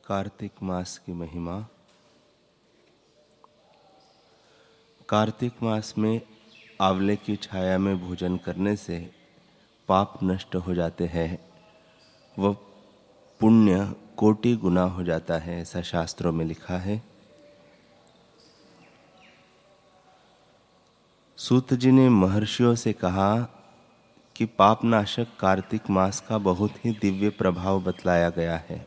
कार्तिक मास की महिमा। कार्तिक मास में आंवले की छाया में भोजन करने से पाप नष्ट हो जाते हैं, वह पुण्य कोटि गुना हो जाता है, ऐसा शास्त्रों में लिखा है। सूत जी ने महर्षियों से कहा कि पापनाशक कार्तिक मास का बहुत ही दिव्य प्रभाव बतलाया गया है।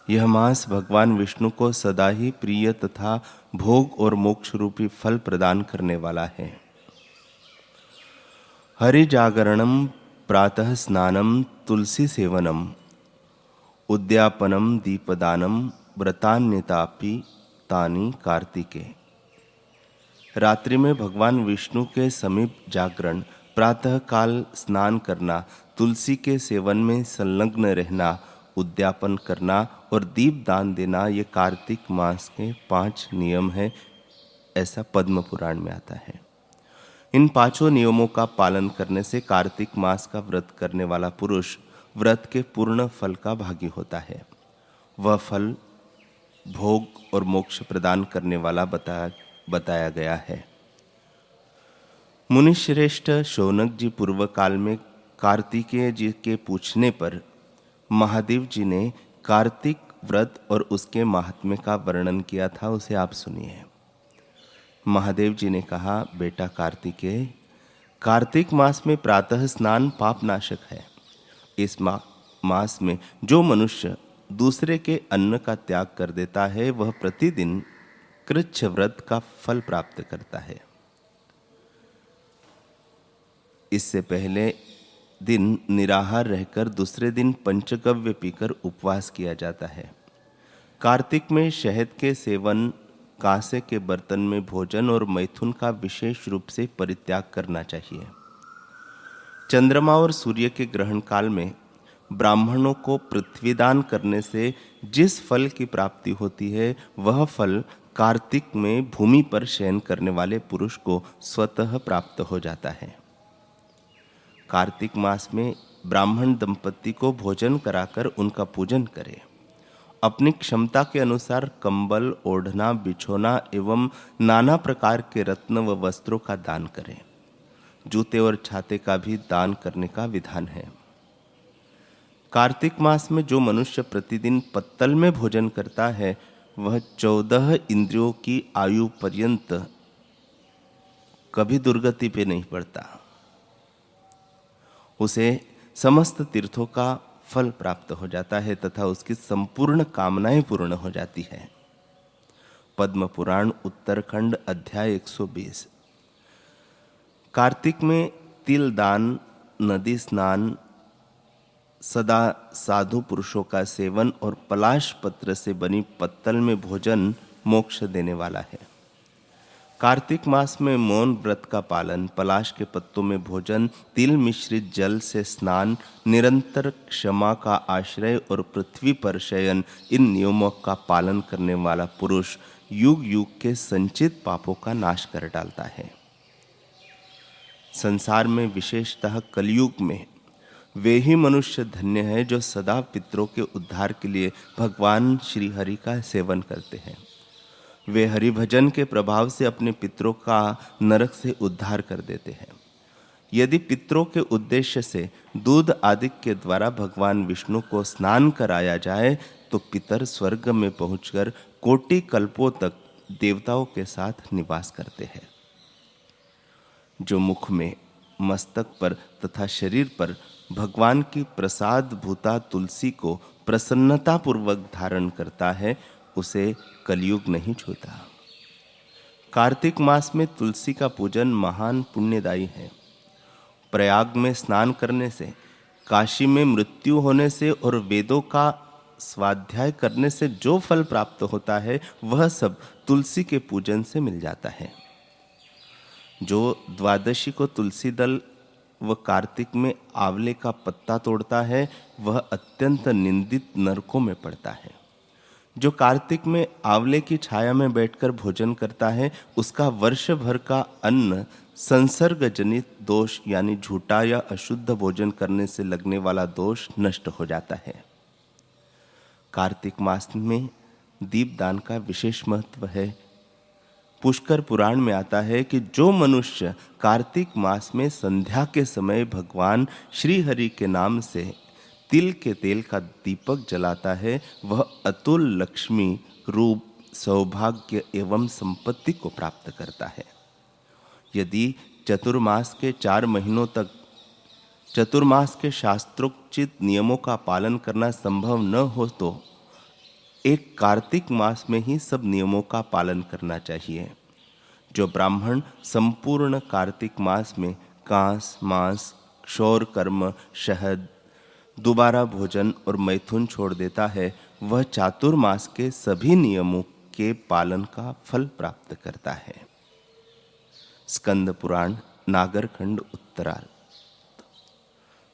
यह मास भगवान विष्णु को सदा ही प्रिय तथा भोग और मोक्ष रूपी फल प्रदान करने वाला है। हरि जागरणम, प्रातः स्नानम, तुलसी सेवनम, उद्यापनम, दीपदानम, व्रतान्यतापि तानि कार्तिके। रात्रि में भगवान विष्णु के समीप जागरण, प्रातः काल स्नान करना, तुलसी के सेवन में संलग्न रहना, उद्यापन करना और दीप दान देना, ये कार्तिक मास के 5 नियम हैं, ऐसा पद्म पुराण में आता है। इन 5 नियमों का पालन करने से कार्तिक मास का व्रत करने वाला पुरुष व्रत के पूर्ण फल का भागी होता है। वह फल भोग और मोक्ष प्रदान करने वाला बताया गया है। मुनिश्रेष्ठ शौनक जी पूर्व काल में कार्तिकेय जी के पूछने पर महादेव जी ने कार्तिक व्रत और उसके महात्म्य का वर्णन किया था, उसे आप सुनिए। महादेव जी ने कहा, बेटा कार्तिकेय, कार्तिक मास में प्रातः स्नान पाप नाशक है। इस मास में जो मनुष्य दूसरे के अन्न का त्याग कर देता है, वह प्रतिदिन कृच्छ व्रत का फल प्राप्त करता है। इससे पहले दिन निराहार रहकर दूसरे दिन पंचगव्य पीकर उपवास किया जाता है। कार्तिक में शहद के सेवन, कांसे के बर्तन में भोजन और मैथुन का विशेष रूप से परित्याग करना चाहिए। चंद्रमा और सूर्य के ग्रहण काल में ब्राह्मणों को पृथ्वीदान करने से जिस फल की प्राप्ति होती है, वह फल कार्तिक में भूमि पर शयन करने वाले पुरुष को स्वतः प्राप्त हो जाता है। कार्तिक मास में ब्राह्मण दंपति को भोजन कराकर उनका पूजन करें। अपनी क्षमता के अनुसार कंबल, ओढ़ना, बिछोना एवं नाना प्रकार के रत्न व वस्त्रों का दान करें। जूते और छाते का भी दान करने का विधान है। कार्तिक मास में जो मनुष्य प्रतिदिन पत्तल में भोजन करता है, वह 14 इंद्रियों की आयु पर्यंत कभी दुर्गति पे नहीं पड़ता। उसे समस्त तीर्थों का फल प्राप्त हो जाता है तथा उसकी संपूर्ण कामनाएं पूर्ण हो जाती है। पद्म पुराण उत्तरखंड अध्याय 120। कार्तिक में तिल दान, नदी स्नान, सदा साधु पुरुषों का सेवन और पलाश पत्र से बनी पत्तल में भोजन मोक्ष देने वाला है। कार्तिक मास में मौन व्रत का पालन, पलाश के पत्तों में भोजन, तिल मिश्रित जल से स्नान, निरंतर क्षमा का आश्रय और पृथ्वी पर शयन, इन नियमों का पालन करने वाला पुरुष युग युग के संचित पापों का नाश कर डालता है। संसार में विशेषतः कलयुग में वे ही मनुष्य धन्य है जो सदा पितरों के उद्धार के लिए भगवान श्री हरि का सेवन करते हैं। वे हरि भजन के प्रभाव से अपने पितरों का नरक से उद्धार कर देते हैं। यदि पितरों के उद्देश्य से दूध आदि के द्वारा भगवान विष्णु को स्नान कराया जाए, तो पितर स्वर्ग में पहुंचकर कोटि कल्पों तक देवताओं के साथ निवास करते हैं। जो मुख में, मस्तक पर तथा शरीर पर भगवान की प्रसाद भूता तुलसी को प्रसन्नता पूर्वक धारण करता है, उसे कलयुग नहीं छूता। कार्तिक मास में तुलसी का पूजन महान पुण्यदायी है। प्रयाग में स्नान करने से, काशी में मृत्यु होने से और वेदों का स्वाध्याय करने से जो फल प्राप्त होता है, वह सब तुलसी के पूजन से मिल जाता है। जो द्वादशी को तुलसी दल व कार्तिक में आंवले का पत्ता तोड़ता है, वह अत्यंत निंदित नरकों में पड़ता है। जो कार्तिक में आंवले की छाया में बैठकर भोजन करता है, उसका वर्ष भर का अन्न संसर्ग जनित दोष यानी झूठा या अशुद्ध भोजन करने से लगने वाला दोष नष्ट हो जाता है। कार्तिक मास में दीपदान का विशेष महत्व है। पुष्कर पुराण में आता है कि जो मनुष्य कार्तिक मास में संध्या के समय भगवान श्री हरि के नाम से तिल के तेल का दीपक जलाता है, वह अतुल लक्ष्मी रूप, सौभाग्य एवं संपत्ति को प्राप्त करता है। यदि चतुर्मास के 4 महीनों तक चतुर्मास के शास्त्रोचित नियमों का पालन करना संभव न हो तो एक कार्तिक मास में ही सब नियमों का पालन करना चाहिए। जो ब्राह्मण संपूर्ण कार्तिक मास में कांस, मांस, क्षौर कर्म, शहद, दोबारा भोजन और मैथुन छोड़ देता है, वह चातुर्मास के सभी नियमों के पालन का फल प्राप्त करता है। स्कंद पुराण नागरखंड उत्तरार्ध।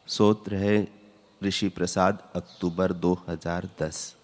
सूत्र है ऋषि प्रसाद, अक्टूबर 2010।